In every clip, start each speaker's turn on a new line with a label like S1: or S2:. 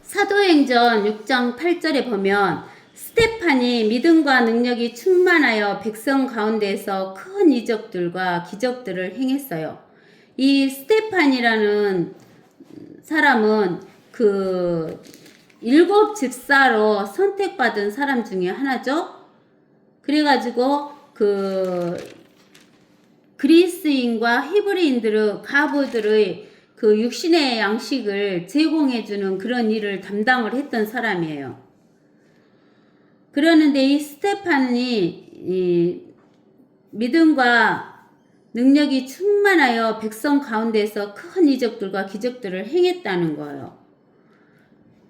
S1: 사도행전 6장 8절에 보면 스테판이 믿음과 능력이 충만하여 백성 가운데에서 큰 이적들과 기적들을 행했어요. 이 스테판이라는 사람은 그 7 집사로 선택받은 사람 중에 하나죠. 그래가지고 그 그리스인과 히브리인들의 과부들의 그 육신의 양식을 제공해주는 그런 일을 담당을 했던 사람이에요. 그러는데 이 스테판이 이 믿음과 능력이 충만하여 백성 가운데서 큰 이적들과 기적들을 행했다는 거예요.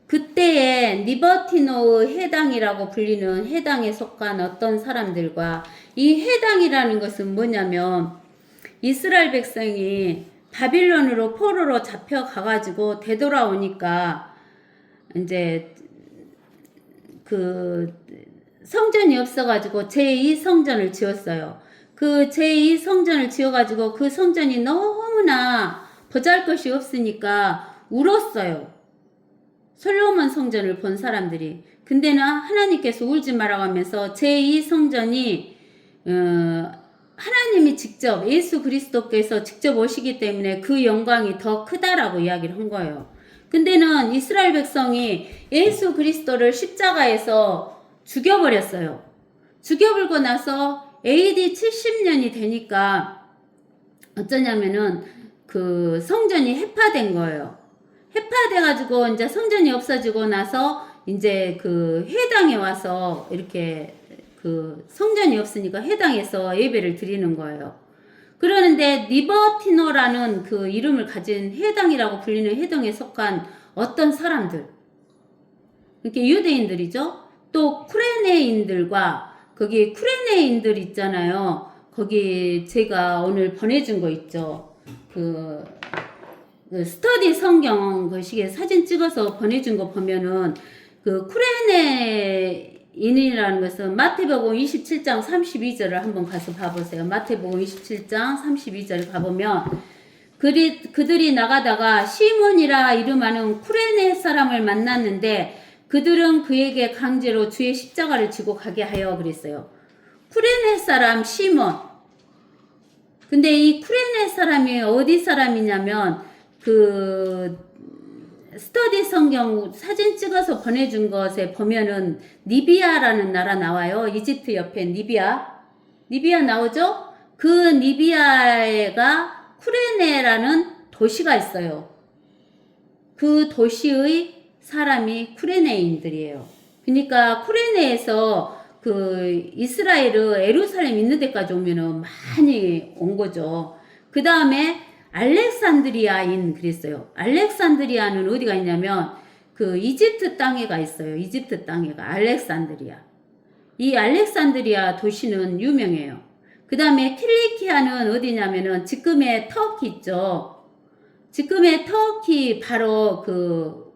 S1: 그때에 리버티노의 해당이라고 불리는 해당에 속한 어떤 사람들과 이 해당이라는 것은 뭐냐면 이스라엘 백성이 바빌론으로 포로로 잡혀가가지고 되돌아오니까 이제 그 성전이 없어가지고 제2성전을 지었어요. 그 제2성전을 지어가지고 그 성전이 너무나 보잘것이 없으니까 울었어요. 솔로몬 성전을 본 사람들이. 근데는 하나님께서 울지 말라고 하면서 제2성전이 하나님이 직접 예수 그리스도께서 직접 오시기 때문에 그 영광이 더 크다라고 이야기를 한 거예요. 근데는 이스라엘 백성이 예수 그리스도를 십자가에서 죽여버렸어요. 죽여버리고 나서 AD 70년이 되니까 어쩌냐면은 그 성전이 해파된 거예요. 해파돼가지고 이제 성전이 없어지고 나서 이제 그 회당에 와서 이렇게 그 성전이 없으니까 회당에서 예배를 드리는 거예요. 그러는데 리버티노라는 그 이름을 가진 회당이라고 불리는 회당에 속한 어떤 사람들, 이렇게 유대인들이죠. 또 쿠레네인들과 거기 쿠레네인들 있잖아요. 거기 제가 오늘 보내준 거 있죠. 그 스터디 성경 거시기에 사진 찍어서 보내준 거 보면은 그 쿠레네인이라는 것은 마태복음 27장 32절을 한번 가서 봐보세요. 마태복음 27장 32절 가보면 그들이 나가다가 시몬이라 이름하는 쿠레네 사람을 만났는데 그들은 그에게 강제로 주의 십자가를 지고 가게 하여 그랬어요. 쿠레네 사람 시몬. 근데 이 쿠레네 사람이 어디 사람이냐면 그 스터디 성경 사진 찍어서 보내준 것에 보면은 리비아라는 나라 나와요. 이집트 옆에 리비아 나오죠? 그 리비아가 쿠레네라는 도시가 있어요. 그 도시의 사람이 쿠레네인들이에요. 그러니까 쿠레네에서 그 이스라엘의 예루살렘 있는 데까지 오면은 많이 온 거죠. 그 다음에 알렉산드리아인 그랬어요. 알렉산드리아는 어디가 있냐면 그 이집트 땅에가 있어요. 이집트 땅에가 알렉산드리아. 이 알렉산드리아 도시는 유명해요. 그 다음에 킬리키아는 어디냐면은 지금의 터키 있죠. 지금의 터키 바로 그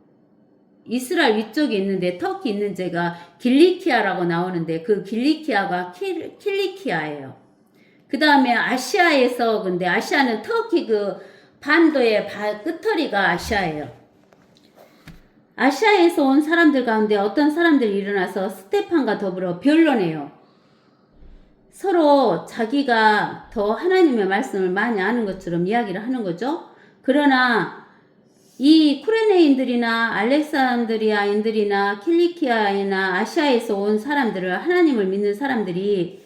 S1: 이스라엘 위쪽에 있는데 터키 있는 데가 길리키아라고 나오는데 그 길리키아가 킬리키아예요. 그 다음에 아시아에서 근데 아시아는 터키 그 반도의 끝터리가 아시아예요. 아시아에서 온 사람들 가운데 어떤 사람들이 일어나서 스테판과 더불어 변론해요. 서로 자기가 더 하나님의 말씀을 많이 아는 것처럼 이야기를 하는 거죠. 그러나 이 쿠레네인들이나 알렉산드리아인들이나 킬리키아이나 아시아에서 온 사람들을 하나님을 믿는 사람들이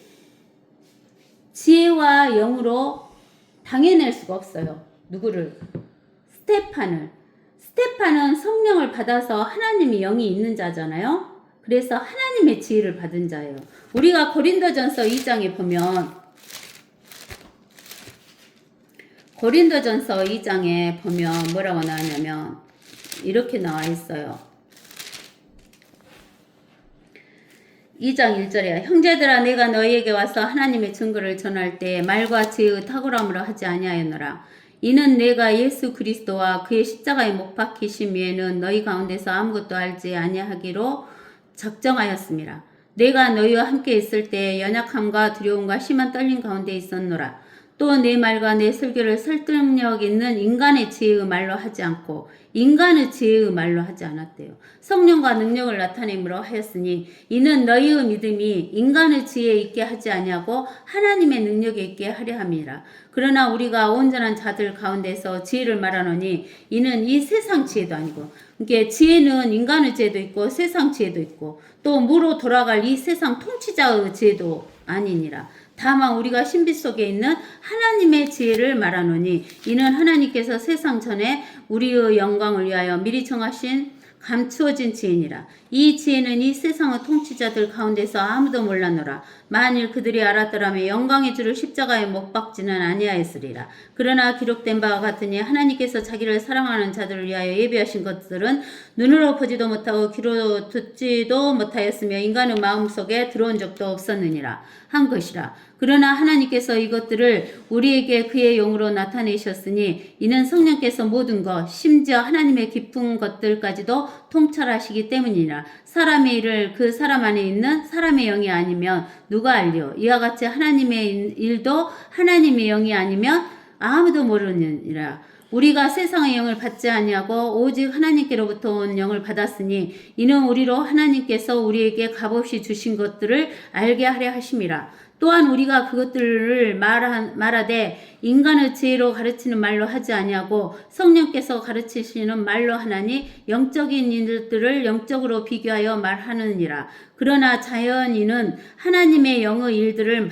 S1: 지혜와 영으로 당해낼 수가 없어요. 누구를? 스테판을. 스테판은 성령을 받아서 하나님이 영이 있는 자잖아요. 그래서 하나님의 지혜를 받은 자예요. 우리가 고린도전서 2장에 보면 고린도전서 2장에 보면 뭐라고 나왔냐면 이렇게 나와 있어요. 2장 1절에 형제들아 내가 너희에게 와서 하나님의 증거를 전할 때 말과 지혜의 탁월함으로 하지 아니하였노라. 이는 내가 예수 그리스도와 그의 십자가에 못 박히심 외에는 너희 가운데서 아무것도 알지 아니하기로 작정하였습니다. 내가 너희와 함께 있을 때 연약함과 두려움과 심한 떨림 가운데 있었노라. 또 내 말과 내 설교를 설득력 있는 인간의 지혜의 말로 하지 않고 인간의 지혜의 말로 하지 않았대요. 성령과 능력을 나타내므로 하였으니 이는 너희의 믿음이 인간의 지혜에 있게 하지 아니하고 하나님의 능력에 있게 하려 함이라. 그러나 우리가 온전한 자들 가운데서 지혜를 말하노니 이는 이 세상 지혜도 아니고, 그러니까 지혜는 인간의 지혜도 있고 세상 지혜도 있고 또 무로 돌아갈 이 세상 통치자의 지혜도 아니니라. 다만 우리가 신비 속에 있는 하나님의 지혜를 말하노니 이는 하나님께서 세상 전에 우리의 영광을 위하여 미리 정하신 감추어진 지혜니라. 이 지혜는 이 세상의 통치자들 가운데서 아무도 몰랐노라. 만일 그들이 알았더라면 영광의 주를 십자가에 못 박지는 아니하였으리라. 그러나 기록된 바와 같으니 하나님께서 자기를 사랑하는 자들을 위하여 예비하신 것들은 눈으로 보지도 못하고 귀로 듣지도 못하였으며 인간의 마음속에 들어온 적도 없었느니라 한 것이라. 그러나 하나님께서 이것들을 우리에게 그의 영으로 나타내셨으니 이는 성령께서 모든 것 심지어 하나님의 깊은 것들까지도 통찰하시기 때문이라. 사람의 일을 그 사람 안에 있는 사람의 영이 아니면 누가 알리오? 이와 같이 하나님의 일도 하나님의 영이 아니면 아무도 모르느니라. 우리가 세상의 영을 받지 아니하고 오직 하나님께로부터 온 영을 받았으니 이는 우리로 하나님께서 우리에게 값없이 주신 것들을 알게 하려 하심이라. 또한 우리가 그것들을 말하되 인간의 지혜로 가르치는 말로 하지 아니하고 성령께서 가르치시는 말로 하나니 영적인 일들을 영적으로 비교하여 말하느니라. 그러나 자연인은 하나님의 영의 일들을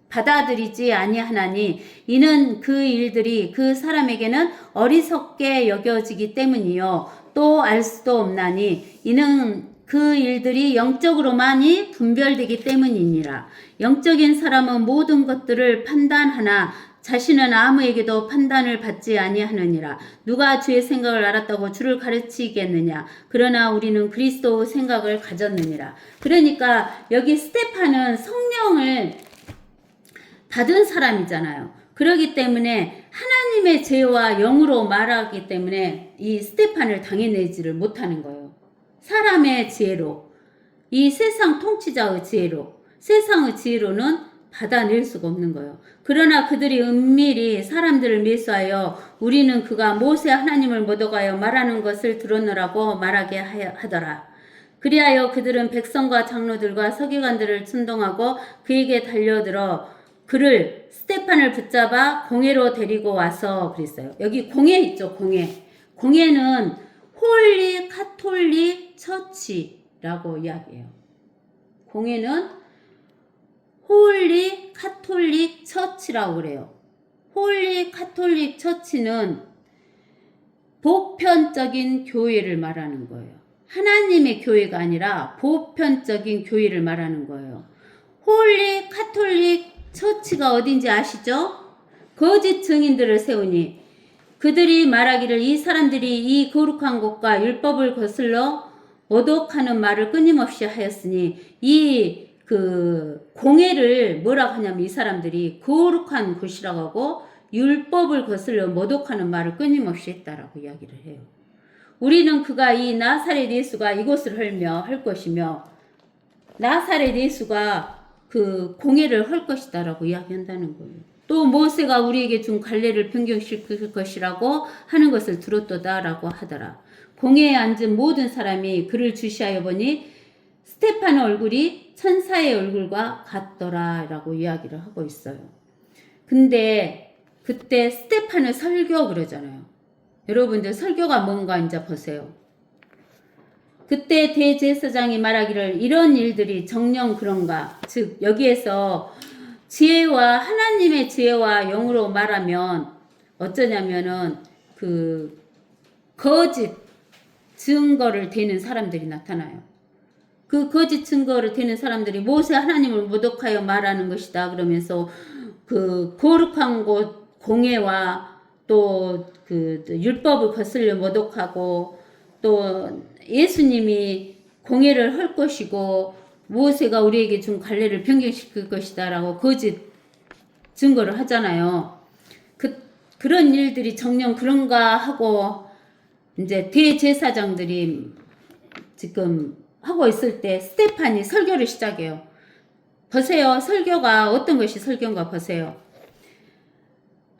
S1: 받아들이지 아니하나니 이는 그 일들이 그 사람에게는 어리석게 여겨지기 때문이요 또 알 수도 없나니 이는 그 일들이 영적으로만이 분별되기 때문이니라. 영적인 사람은 모든 것들을 판단하나 자신은 아무에게도 판단을 받지 아니하느니라. 누가 주의 생각을 알았다고 주를 가르치겠느냐. 그러나 우리는 그리스도의 생각을 가졌느니라. 그러니까 여기 스테판은 성령을 받은 사람이잖아요. 그렇기 때문에 하나님의 죄와 영으로 말하기 때문에 이 스테판을 당해내지를 못하는 거예요. 사람의 지혜로, 이 세상 통치자의 지혜로, 세상의 지혜로는 받아낼 수가 없는 거예요. 그러나 그들이 은밀히 사람들을 매수하여 우리는 그가 모세 하나님을 모독하여 말하는 것을 들었노라고 말하게 하더라. 그리하여 그들은 백성과 장로들과 서기관들을 천동하고 그에게 달려들어 그를 스테판을 붙잡아 공회로 데리고 와서 그랬어요. 여기 공회 있죠, 공회. 공회는 홀리 카톨릭 처치라고 이야기해요. 공회는 홀리 카톨릭 처치라고 그래요. 홀리 카톨릭 처치는 보편적인 교회를 말하는 거예요. 하나님의 교회가 아니라 보편적인 교회를 말하는 거예요. 홀리 카톨릭 처치가 어딘지 아시죠? 거짓 증인들을 세우니 그들이 말하기를 이 사람들이 이 거룩한 곳과 율법을 거슬러 모독하는 말을 끊임없이 하였으니 이 공회를 뭐라고 하냐면 이 사람들이 거룩한 곳이라고 하고 율법을 거슬러 모독하는 말을 끊임없이 했다라고 이야기를 해요. 우리는 그가 이 나사렛 예수가 이곳을 할 것이며 나사렛 예수가 그 공회를 할 것이다라고 이야기한다는 거예요. 또 모세가 우리에게 준 갈래를 변경시킬 것이라고 하는 것을 들었도다라고 하더라. 공회에 앉은 모든 사람이 그를 주시하여 보니 스테판의 얼굴이 천사의 얼굴과 같더라라고 이야기를 하고 있어요. 근데 그때 스테판을 설교 그러잖아요. 여러분들 설교가 뭔가 이제 보세요. 그때 대제사장이 말하기를 이런 일들이 정녕 그런가. 즉 여기에서 지혜와 하나님의 지혜와 영으로 말하면 어쩌냐면은 그 거짓 증거를 대는 사람들이 나타나요. 그 거짓 증거를 대는 사람들이 모세 하나님을 모독하여 말하는 것이다 그러면서 그 거룩한 곳 공회와 또 그 율법을 거슬려 모독하고 또 예수님이 공회를 할 것이고 모세가 우리에게 준 갈래를 변경시킬 것이다 라고 거짓 증거를 하잖아요. 그런 일들이 정녕 그런가 하고 이제 대제사장들이 지금 하고 있을 때 스테판이 설교를 시작해요. 보세요. 설교가 어떤 것이 설교인가 보세요.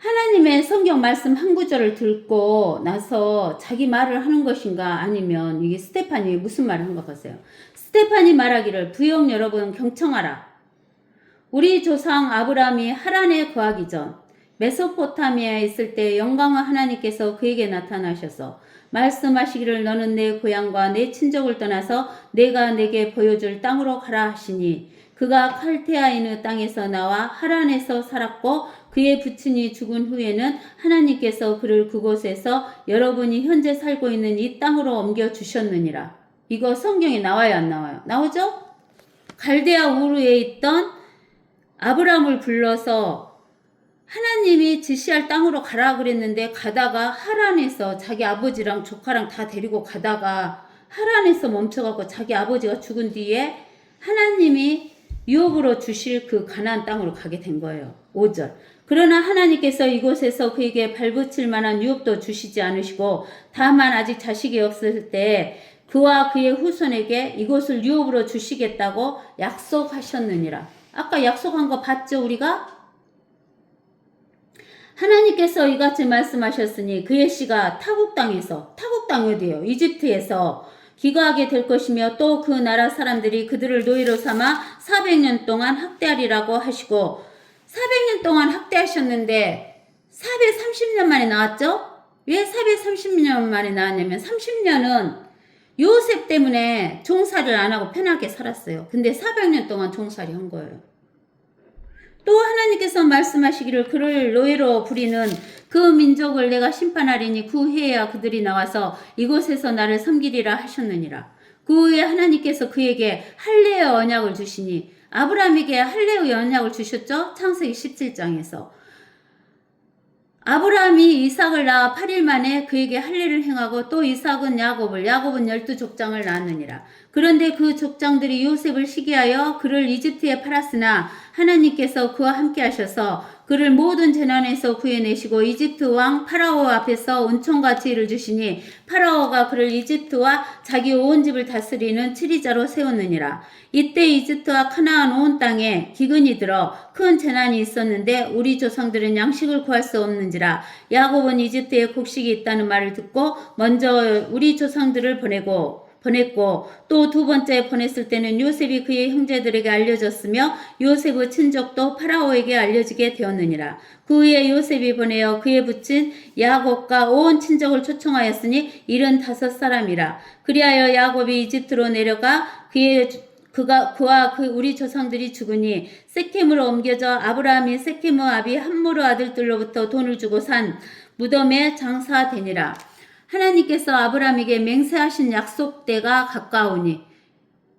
S1: 하나님의 성경 말씀 한 구절을 듣고 나서 자기 말을 하는 것인가, 아니면 이게 스테판이 무슨 말을 한가 보세요. 스테판이 말하기를, 부영 여러분 경청하라. 우리 조상 아브라함이 하란에 거하기 전 메소포타미아에 있을 때 영광의 하나님께서 그에게 나타나셔서 말씀하시기를, 너는 내 고향과 내 친족을 떠나서 내가 내게 보여줄 땅으로 가라 하시니, 그가 칼테아인의 땅에서 나와 하란에서 살았고 그의 부친이 죽은 후에는 하나님께서 그를 그곳에서 여러분이 현재 살고 있는 이 땅으로 옮겨 주셨느니라. 이거 성경에 나와요, 안 나와요? 나오죠? 갈대아 우르에 있던 아브라함을 불러서 하나님이 지시할 땅으로 가라 그랬는데, 가다가 하란에서 자기 아버지랑 조카랑 다 데리고 가다가 하란에서 멈춰갖고 자기 아버지가 죽은 뒤에 하나님이 유업으로 주실 그 가나안 땅으로 가게 된 거예요. 5절. 그러나 하나님께서 이곳에서 그에게 발붙일 만한 유업도 주시지 않으시고, 다만 아직 자식이 없을 때 그와 그의 후손에게 이곳을 유업으로 주시겠다고 약속하셨느니라. 아까 약속한 거 봤죠, 우리가? 하나님께서 이같이 말씀하셨으니 그의 씨가 타국 땅에서, 타국 땅이 어디예요? 이집트에서 기거하게 될 것이며, 또 그 나라 사람들이 그들을 노예로 삼아 400년 동안 학대하리라고 하시고, 400년 동안 학대하셨는데 430년 만에 나왔죠? 왜 430년 만에 나왔냐면, 30년은 요셉 때문에 종살이를 안 하고 편하게 살았어요. 근데 400년 동안 종살이 한 거예요. 또 하나님께서 말씀하시기를, 그를 노예로 부리는 그 민족을 내가 심판하리니 그 해에야 그들이 나와서 이곳에서 나를 섬기리라 하셨느니라. 그 후에 하나님께서 그에게 할례의 언약을 주시니, 아브라함에게 할례의 언약을 주셨죠? 창세기 17장에서. 아브라함이 이삭을 낳아 8일 만에 그에게 할례를 행하고, 또 이삭은 야곱은 12족장을 낳았느니라. 그런데 그 족장들이 요셉을 시기하여 그를 이집트에 팔았으나 하나님께서 그와 함께 하셔서 그를 모든 재난에서 구해내시고 이집트 왕 파라오 앞에서 은총과 지혜를 주시니, 파라오가 그를 이집트와 자기 온 집을 다스리는 치리자로 세웠느니라. 이때 이집트와 가나안 온 땅에 기근이 들어 큰 재난이 있었는데 우리 조상들은 양식을 구할 수 없는지라. 야곱은 이집트에 곡식이 있다는 말을 듣고 먼저 우리 조상들을 보냈고, 또 두 번째 보냈을 때는 요셉이 그의 형제들에게 알려졌으며 요셉의 친족도 파라오에게 알려지게 되었느니라. 그 후에 요셉이 보내어 그의 부친 야곱과 온 친족을 초청하였으니 75사람이라. 그리하여 야곱이 이집트로 내려가 그와 우리 조상들이 죽으니 세켐으로 옮겨져 아브라함이 세켐의 아비 함모르 아들들로부터 돈을 주고 산 무덤에 장사되니라. 하나님께서 아브라함에게 맹세하신 약속 때가 가까우니,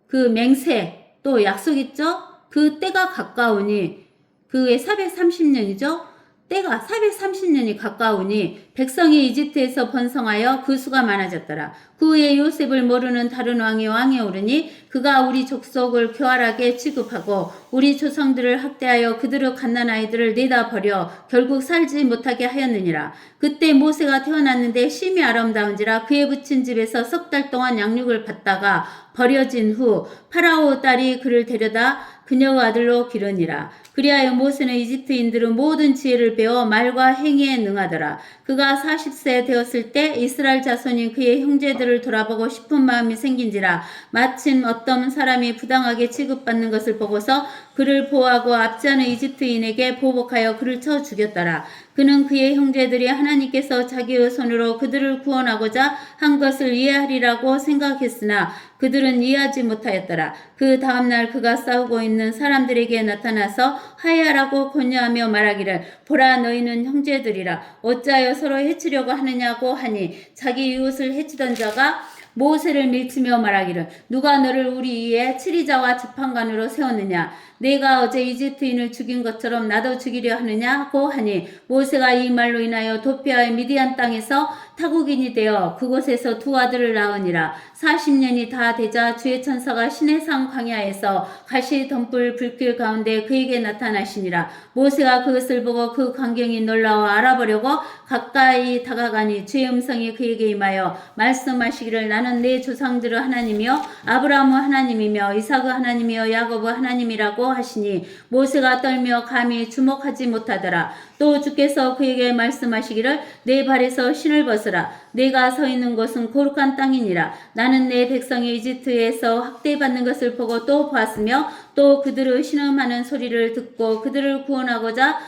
S1: 그 맹세 또 약속 있죠? 그 때가 가까우니, 그게 430년이죠? 때가 430년이 가까우니 백성이 이집트에서 번성하여 그 수가 많아졌더라. 그 후에 요셉을 모르는 다른 왕이 왕에 오르니 그가 우리 족속을 교활하게 취급하고 우리 조상들을 학대하여 그들의 갓난아이들을 내다 버려 결국 살지 못하게 하였느니라. 그때 모세가 태어났는데 심히 아름다운지라 그의 부친 집에서 석 달 동안 양육을 받다가 버려진 후 파라오 딸이 그를 데려다 그녀의 아들로 기르니라. 그리하여 모세는 이집트인들은 모든 지혜를 배워 말과 행위에 능하더라. 그가 40세 되었을 때 이스라엘 자손인 그의 형제들을 돌아보고 싶은 마음이 생긴지라. 마침 어떤 사람이 부당하게 취급받는 것을 보고서 그를 보호하고 압제하는 이집트인에게 보복하여 그를 쳐 죽였더라. 그는 그의 형제들이 하나님께서 자기의 손으로 그들을 구원하고자 한 것을 이해하리라고 생각했으나 그들은 이해하지 못하였더라. 그 다음날 그가 싸우고 있는 사람들에게 나타나서 화해하라고 권유하며 말하기를, 보라, 너희는 형제들이라 어찌하여 서로 해치려고 하느냐고 하니, 자기 이웃을 해치던 자가 모세를 밀치며 말하기를, 누가 너를 우리 위에 치리자와 재판관으로 세웠느냐? 내가 어제 이집트인을 죽인 것처럼 나도 죽이려 하느냐고 하니, 모세가 이 말로 인하여 도피하여 미디안 땅에서 타국인이 되어 그곳에서 두 아들을 낳으니라. 40년이 다 되자 주의 천사가 시내산 광야에서 가시 덤불 불길 가운데 그에게 나타나시니라. 모세가 그것을 보고 그 광경이 놀라워 알아보려고 가까이 다가가니 주의 음성이 그에게 임하여 말씀하시기를, 나는 내 조상들의 하나님이요 아브라함의 하나님이며 이삭의 하나님이요 야곱의 하나님이라고 하시니, 모세가 떨며 감히 주목하지 못하더라. 또 주께서 그에게 말씀하시기를 내 발에서 신을 벗으라. 내가 서 있는 곳은 거룩한 땅이니라. 나는 내 백성이 이집트에서 학대받는 것을 보고 또 보았으며 또 그들의 신음하는 소리를 듣고 그들을 구원하고자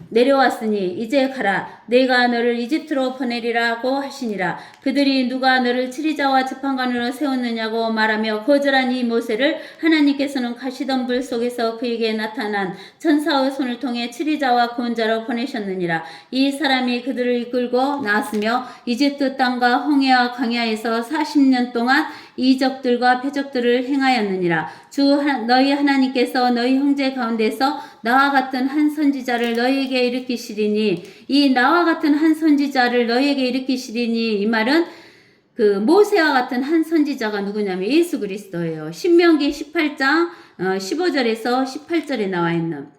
S1: 내려왔으니 이제 가라. 내가 너를 이집트로 보내리라고 하시니라. 그들이 누가 너를 치리자와 재판관으로 세웠느냐고 말하며 거절한 이 모세를 하나님께서는 가시던 불 속에서 그에게 나타난 천사의 손을 통해 치리자와 구원자로 보내셨느니라. 이 사람이 그들을 이끌고 나왔으며 이집트 땅과 홍해와 광야에서 40년 동안 이적들과 표적들을 행하였느니라. 주 너희 하나님께서 너희 형제 가운데서 나와 같은 한 선지자를 너희에게 일으키시리니 이 나와 같은 한 선지자를 너희에게 일으키시리니 이 말은 그 모세와 같은 한 선지자가 누구냐면 예수 그리스도예요. 신명기 18장 15절에서 18절에 나와 있는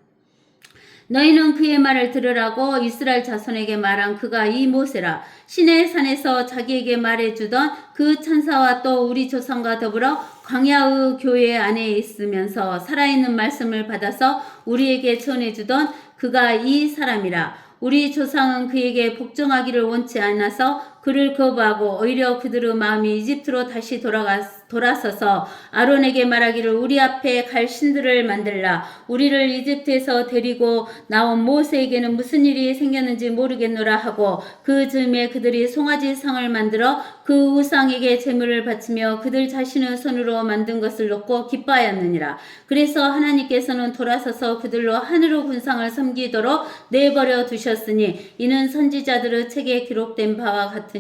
S1: 너희는 그의 말을 들으라고 이스라엘 자손에게 말한 그가 이 모세라. 시내 산에서 자기에게 말해주던 그 천사와 또 우리 조상과 더불어 광야의 교회 안에 있으면서 살아있는 말씀을 받아서 우리에게 전해주던 그가 이 사람이라. 우리 조상은 그에게 복종하기를 원치 않아서 그를 거부하고 오히려 그들의 마음이 이집트로 다시 돌아서서 아론에게 말하기를 우리 앞에 갈 신들을 만들라. 우리를 이집트에서 데리고 나온 모세에게는 무슨 일이 생겼는지 모르겠노라 하고 그 즈음에 그들이 송아지 상을 만들어 그 우상에게 제물을 바치며 그들 자신의 손으로 만든 것을 놓고 기뻐하였느니라. 그래서 하나님께서는 돌아서서 그들로 하늘의 군상을 섬기도록 내버려 두셨으니 이는 선지자들의 책에 기록된 바와 같으니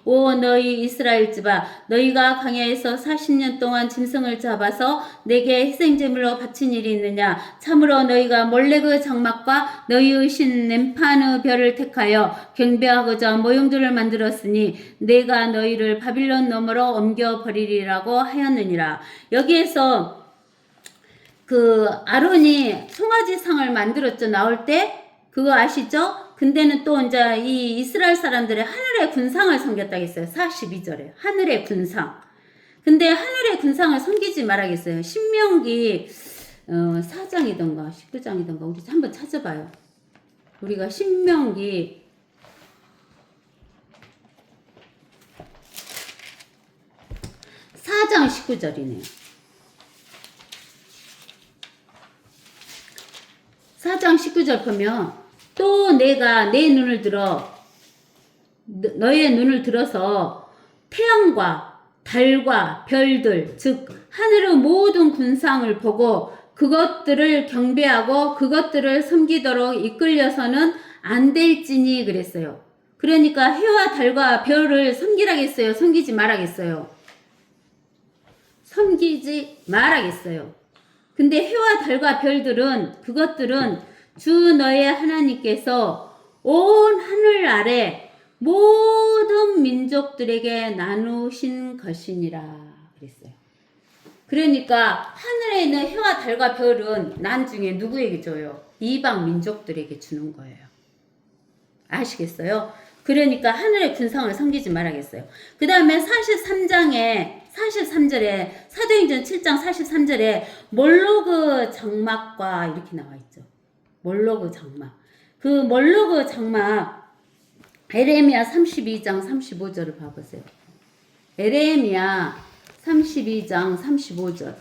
S1: 오 너희 이스라엘 집아 너희가 광야에서 40년 동안 짐승을 잡아서 내게 희생제물로 바친 일이 있느냐. 참으로 너희가 몰렉의 장막과 너희의 신 렘판의 별을 택하여 경배하고자 모형들을 만들었으니 내가 너희를 바빌론 너머로 옮겨버리리라고 하였느니라. 여기에서 그 아론이 송아지 상을 만들었죠. 나올 때 그거 아시죠? 근데는 또 이제 이 이스라엘 사람들의 하늘의 군상을 섬겼다고 했어요. 42절에 하늘의 군상. 근데 하늘의 군상을 섬기지 말아야겠어요. 신명기 4장이던가 19장이던가 우리 한번 찾아봐요. 우리가 신명기 4장 19절이네요. 4장 19절 보면 또 내가 내 눈을 들어 너의 눈을 들어서 태양과 달과 별들 즉 하늘의 모든 군상을 보고 그것들을 경배하고 그것들을 섬기도록 이끌려서는 안 될지니 그랬어요. 그러니까 해와 달과 별을 섬기라겠어요? 섬기지 말아겠어요? 섬기지 말아겠어요. 근데 해와 달과 별들은 그것들은 주 너의 하나님께서 온 하늘 아래 모든 민족들에게 나누신 것이니라 그랬어요. 그러니까 하늘에 있는 해와 달과 별은 나중에 누구에게 줘요? 이방 민족들에게 주는 거예요. 아시겠어요? 그러니까 하늘의 군상을 섬기지 말아야겠어요. 그 다음에 43절에 사도행전 7장 43절에 몰로그 장막과 이렇게 나와 있죠. 몰로그 장막. 그 몰로그 장막 에레미야 32장 35절을 봐보세요. 에레미야 32장 35절.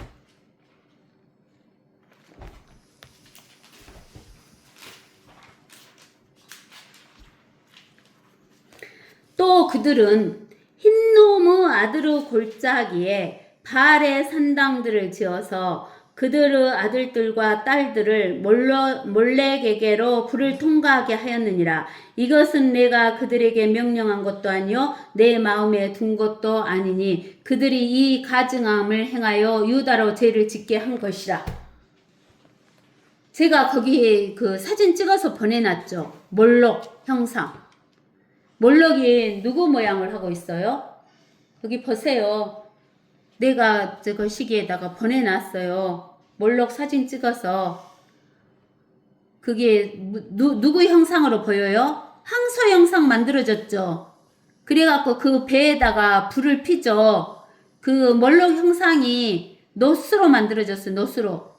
S1: 또 그들은 흰놈의 아들의 골짜기에 바알의 산당들을 지어서 그들의 아들들과 딸들을 몰렉에게로 불을 통과하게 하였느니라. 이것은 내가 그들에게 명령한 것도 아니요 내 마음에 둔 것도 아니니 그들이 이 가증함을 행하여 유다로 죄를 짓게 한 것이라. 제가 거기 그 사진 찍어서 보내놨죠. 몰록 형상. 몰록이 누구 모양을 하고 있어요? 여기 보세요. 내가 저 거시기에다가 보내놨어요. 몰록 사진 찍어서. 그게 누구 형상으로 보여요? 항소 형상 만들어졌죠. 그래갖고 그 배에다가 불을 피죠. 그 몰록 형상이 노스로 만들어졌어요. 노스로.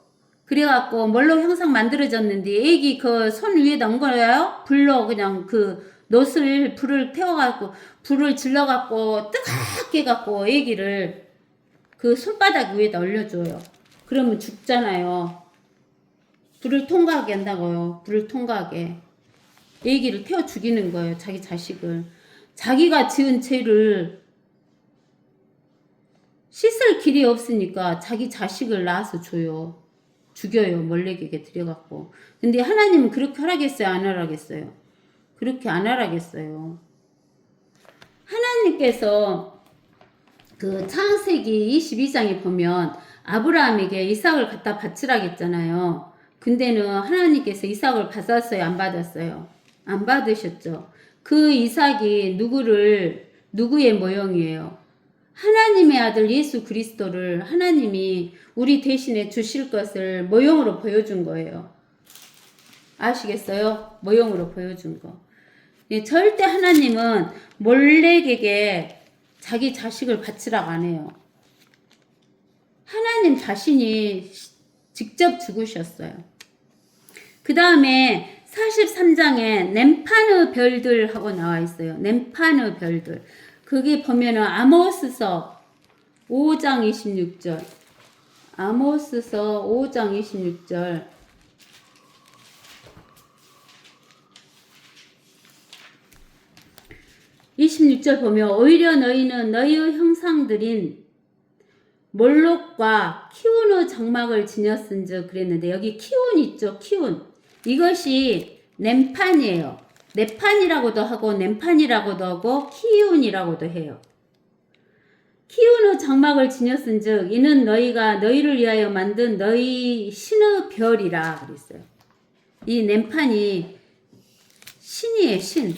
S1: 그래갖고 뭘로 형상 만들어졌는데 애기 그 손 위에다 온 거예요. 불로 그냥 그 놋을 불을 태워갖고 불을 질러갖고 뜨겁게 해갖고 애기를 그 손바닥 위에다 올려줘요. 그러면 죽잖아요. 불을 통과하게 한다고요. 불을 통과하게. 애기를 태워 죽이는 거예요. 자기 자식을. 자기가 지은 죄를 씻을 길이 없으니까 자기 자식을 낳아서 줘요. 죽여요. 멀레에게 들여갖고. 근데 하나님은 그렇게 하라겠어요? 안 하라겠어요? 그렇게 안 하라겠어요. 하나님께서 그 창세기 22장에 보면 아브라함에게 이삭을 갖다 바치라겠잖아요. 근데는 하나님께서 이삭을 받았어요? 안 받았어요? 안 받으셨죠. 그 이삭이 누구의 모형이에요? 하나님의 아들 예수 그리스도를 하나님이 우리 대신에 주실 것을 모형으로 보여준 거예요. 아시겠어요? 모형으로 보여준 거. 절대 하나님은 몰렉에게 자기 자식을 바치라고 안 해요. 하나님 자신이 직접 죽으셨어요. 그 다음에 43장에 넴파느 별들 하고 나와 있어요. 넴파느 별들. 거기 보면은 아모스서 5장 26절. 아모스서 5장 26절. 보면 오히려 너희는 너희의 형상들인 몰록과 키운의 장막을 지녔은즉 그랬는데 여기 키운 있죠. 키운. 이것이 넴판이에요. 네판이라고도 하고 넴판이라고도 하고 키운이라고도 해요. 키운의 장막을 지녔은즉 이는 너희가 너희를 위하여 만든 너희 신의 별이라 그랬어요. 이 넴판이 신이에요. 신.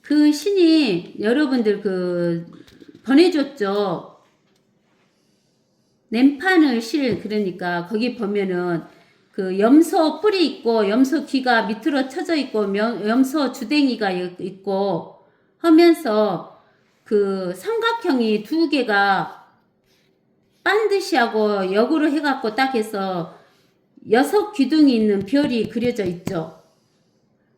S1: 그 신이 여러분들 보내줬죠. 넴판의 실. 그러니까 거기 보면은 그 염소 뿔이 있고 염소 귀가 밑으로 쳐져 있고 염소 주댕이가 있고 하면서 그 삼각형이 두 개가 반드시 하고 역으로 해갖고 딱 해서 6 기둥이 있는 별이 그려져 있죠.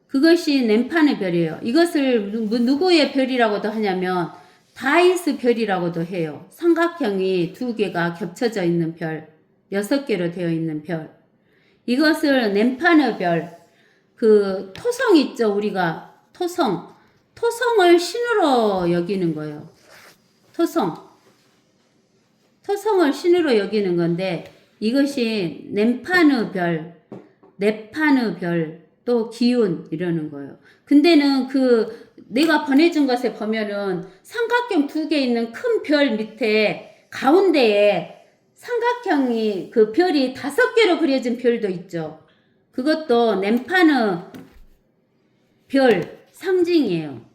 S1: 그것이 넴판의 별이에요. 이것을 누구의 별이라고도 하냐면 다이스 별이라고도 해요. 삼각형이 2개가 겹쳐져 있는 별, 6개로 되어 있는 별. 이것을 넴판의 별, 그 토성 있죠. 우리가 토성을 신으로 여기는 거예요. 토성을 신으로 여기는 건데 이것이 넴판의 별, 네판의 별, 또 기운 이러는 거예요. 근데는 내가 보내준 것에 보면은 삼각형 2개 있는 큰 별 밑에 가운데에 삼각형이 그 별이 5개로 그려진 별도 있죠. 그것도 넴판의 별 상징이에요.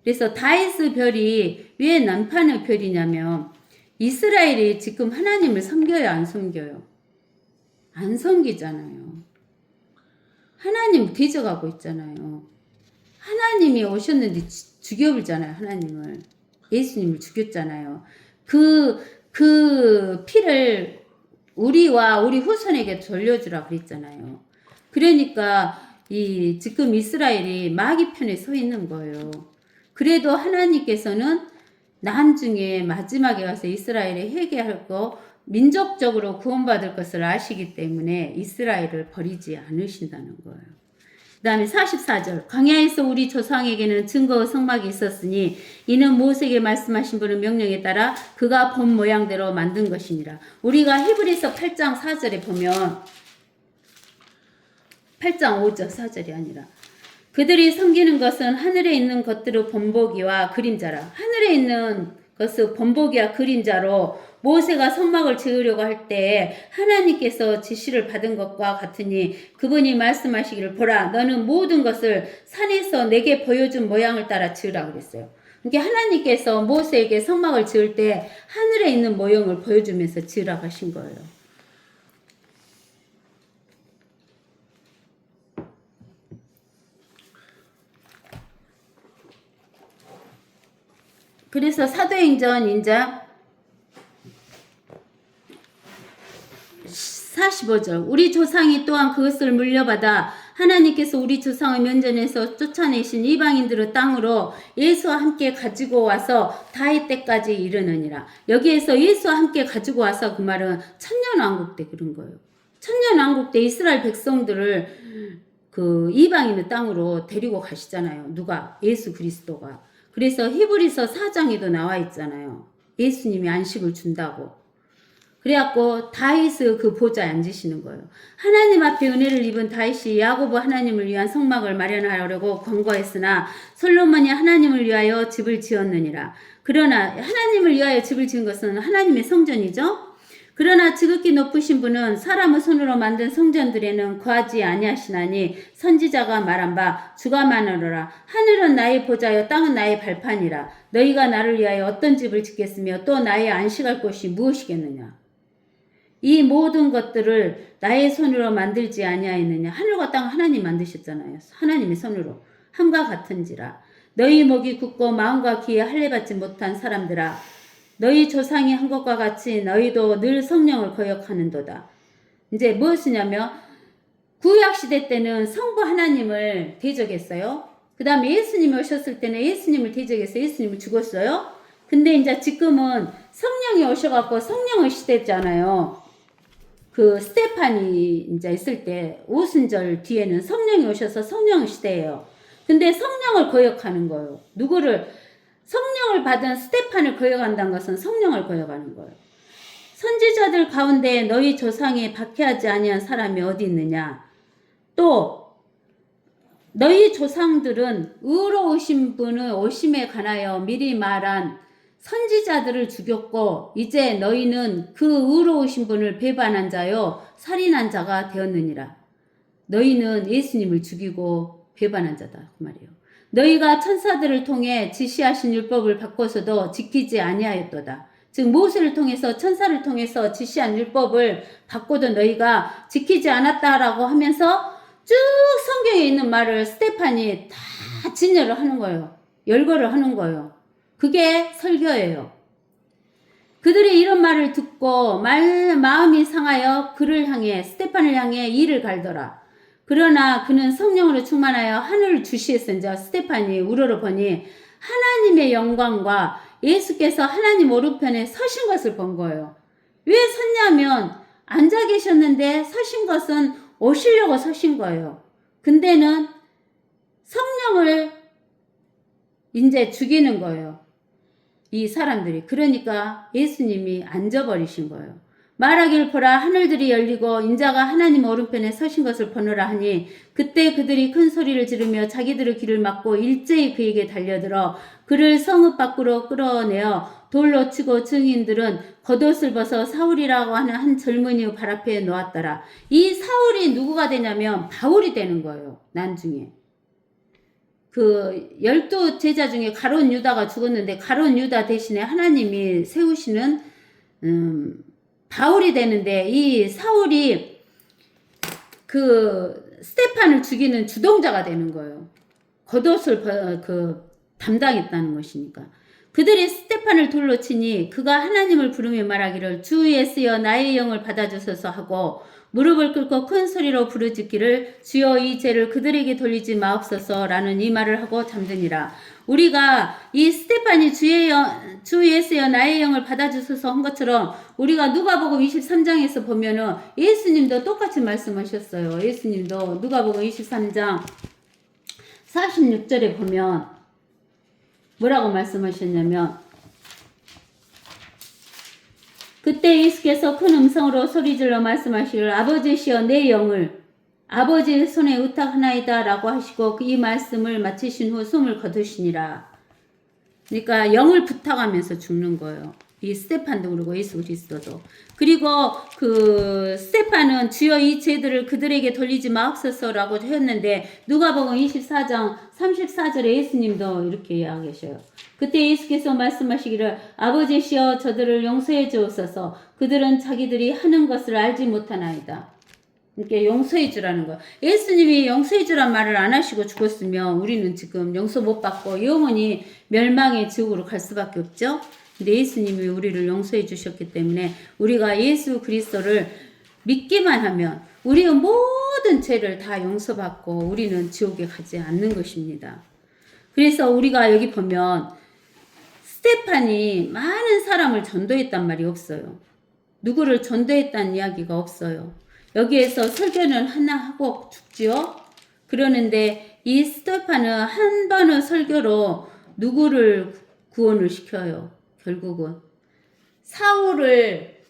S1: 그래서 다이스 별이 왜 넴판의 별이냐면 이스라엘이 지금 하나님을 섬겨요, 안 섬겨요? 안 섬기잖아요. 하나님 대적하고 있잖아요. 하나님이 오셨는데 죽여버리잖아요. 하나님을. 예수님을 죽였잖아요. 그 피를 우리와 우리 후손에게 돌려주라 그랬잖아요. 그러니까 지금 이스라엘이 마귀 편에 서 있는 거예요. 그래도 하나님께서는 나중에 마지막에 가서 이스라엘에 회개하고 민족적으로 구원받을 것을 아시기 때문에 이스라엘을 버리지 않으신다는 거예요. 그 다음에 44절 광야에서 우리 조상에게는 증거의 성막이 있었으니 이는 모세에게 말씀하신 분의 명령에 따라 그가 본 모양대로 만든 것이니라. 우리가 히브리서 8장 4절에 보면 8장 5절 4절이 아니라 그들이 섬기는 것은 하늘에 있는 것들의 본보기와 그림자라. 하늘에 있는 것의 본보기와 그림자로 모세가 성막을 지으려고 할 때 하나님께서 지시를 받은 것과 같으니 그분이 말씀하시기를 보라 너는 모든 것을 산에서 내게 보여준 모양을 따라 지으라 그랬어요. 그러니까 하나님께서 모세에게 성막을 지을 때 하늘에 있는 모형을 보여주면서 지으라고 하신 거예요. 그래서 사도행전 인자 45절 우리 조상이 또한 그것을 물려받아 하나님께서 우리 조상의 면전에서 쫓아내신 이방인들의 땅으로 예수와 함께 가지고 와서 다윗 때까지 이르느니라. 여기에서 예수와 함께 가지고 와서 그 말은 천년왕국 때 그런 거예요. 천년왕국 때 이스라엘 백성들을 그 이방인의 땅으로 데리고 가시잖아요. 누가? 예수 그리스도가. 그래서 히브리서 4장에도 나와 있잖아요. 예수님이 안식을 준다고. 그래갖고 다윗의 그 보좌에 앉으시는 거예요. 하나님 앞에 은혜를 입은 다윗이 야고보 하나님을 위한 성막을 마련하려고 권고했으나 솔로몬이 하나님을 위하여 집을 지었느니라. 그러나 하나님을 위하여 집을 지은 것은 하나님의 성전이죠. 그러나 지극히 높으신 분은 사람의 손으로 만든 성전들에는 거하지 아니하시나니 선지자가 말한 바 주가 말하노라. 하늘은 나의 보좌여 땅은 나의 발판이라. 너희가 나를 위하여 어떤 집을 짓겠으며 또 나의 안식할 곳이 무엇이겠느냐. 이 모든 것들을 나의 손으로 만들지 아니하였느냐. 하늘과 땅 하나님 만드셨잖아요. 하나님의 손으로. 함과 같은지라. 너희 목이 굳고 마음과 귀에 할례받지 못한 사람들아. 너희 조상이 한 것과 같이 너희도 늘 성령을 거역하는도다. 이제 무엇이냐면 구약시대 때는 성부 하나님을 대적했어요. 그 다음에 예수님이 오셨을 때는 예수님을 대적해서 예수님을 죽었어요. 근데 이제 지금은 성령이 오셔갖고 성령의 시대잖아요. 그 스테판이 이제 있을 때 오순절 뒤에는 성령이 오셔서 성령의 시대예요. 근데 성령을 거역하는 거예요. 누구를? 성령을 받은 스테판을 거역한다는 것은 성령을 거역하는 거예요. 선지자들 가운데 너희 조상이 박해하지 아니한 사람이 어디 있느냐? 또 너희 조상들은 의로우신 분의 오심에 관하여 미리 말한 선지자들을 죽였고 이제 너희는 그 의로우신 분을 배반한 자요 살인한 자가 되었느니라. 너희는 예수님을 죽이고 배반한 자다 그 말이에요. 너희가 천사들을 통해 지시하신 율법을 바꿔서도 지키지 아니하였도다. 즉 모세를 통해서 천사를 통해서 지시한 율법을 바꿔도 너희가 지키지 않았다라고 하면서 쭉 성경에 있는 말을 스테판이 다 진열을 하는 거예요. 열거를 하는 거예요. 그게 설교예요. 그들이 이런 말을 듣고 마음이 상하여 그를 향해 스테판을 향해 이를 갈더라. 그러나 그는 성령으로 충만하여 하늘을 주시했은즉 스테판이 우러러보니 하나님의 영광과 예수께서 하나님 오른편에 서신 것을 본 거예요. 왜 섰냐면 앉아 계셨는데 서신 것은 오시려고 서신 거예요. 근데는 성령을 이제 죽이는 거예요. 이 사람들이. 그러니까 예수님이 앉아버리신 거예요. 말하길 보라 하늘들이 열리고 인자가 하나님 오른편에 서신 것을 보노라 하니 그때 그들이 큰 소리를 지르며 자기들의 귀를 막고 일제히 그에게 달려들어 그를 성읍 밖으로 끌어내어 돌로 치고 증인들은 겉옷을 벗어 사울이라고 하는 한 젊은이의 발 앞에 놓았더라. 이 사울이 누구가 되냐면 바울이 되는 거예요. 나중에. 그 12 제자 중에 가룟 유다가 죽었는데 가룟 유다 대신에 하나님이 세우시는 바울이 되는데 이 사울이 그 스테판을 죽이는 주동자가 되는 거예요. 겉옷을 담당했다는 것이니까. 그들이 스테판을 돌로 치니 그가 하나님을 부르며 말하기를 주 예수여 나의 영을 받아주소서 하고 무릎을 꿇고 큰 소리로 부르짖기를 주여 이 죄를 그들에게 돌리지 마옵소서 라는 이 말을 하고 잠드니라. 우리가 이 스테판이 주 예수여 나의 영을 받아주소서 한 것처럼 우리가 누가복음 23장에서 보면은 예수님도 똑같이 말씀하셨어요. 예수님도 누가복음 23장 46절에 보면 뭐라고 말씀하셨냐면 그때 예수께서 큰 음성으로 소리질러 말씀하시기를 아버지시여 내 영을 아버지의 손에 의탁하나이다 라고 하시고 이 말씀을 마치신 후 숨을 거두시니라. 그러니까 영을 부탁하면서 죽는 거예요. 이 스테판도 그러고 예수 그리스도도. 그리고 그 스테판은 주여 이 죄들을 그들에게 돌리지 마옵소서라고 했는데 누가복음 24장 34절에 예수님도 이렇게 이야기하셔요. 그때 예수께서 말씀하시기를 아버지시여 저들을 용서해 주옵소서 그들은 자기들이 하는 것을 알지 못하나이다. 이렇게 용서해 주라는 거예요. 예수님이 용서해 주란 말을 안 하시고 죽었으면 우리는 지금 용서 못 받고 영원히 멸망의 지옥으로 갈 수밖에 없죠. 근데 예수님이 우리를 용서해 주셨기 때문에 우리가 예수 그리스도를 믿기만 하면 우리의 모든 죄를 다 용서받고 우리는 지옥에 가지 않는 것입니다. 그래서 우리가 여기 보면 스테판이 많은 사람을 전도했단 말이 없어요. 누구를 전도했다는 이야기가 없어요. 여기에서 설교는 하나 하고 죽지요. 그러는데 이 스테판은 한 번의 설교로 누구를 구원을 시켜요. 결국은 사울을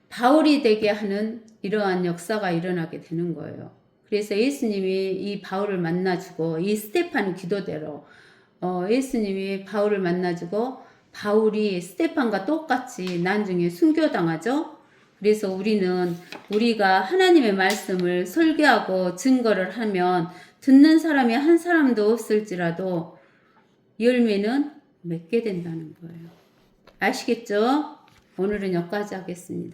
S1: 바울이 되게 하는 이러한 역사가 일어나게 되는 거예요. 그래서 예수님이 이 바울을 만나주고 이 스테판의 기도대로 예수님이 바울을 만나주고 바울이 스테판과 똑같이 나중에 순교당하죠. 그래서 우리가 하나님의 말씀을 설교하고 증거를 하면 듣는 사람이 한 사람도 없을지라도 열매는 맺게 된다는 거예요. 아시겠죠? 오늘은 여기까지 하겠습니다.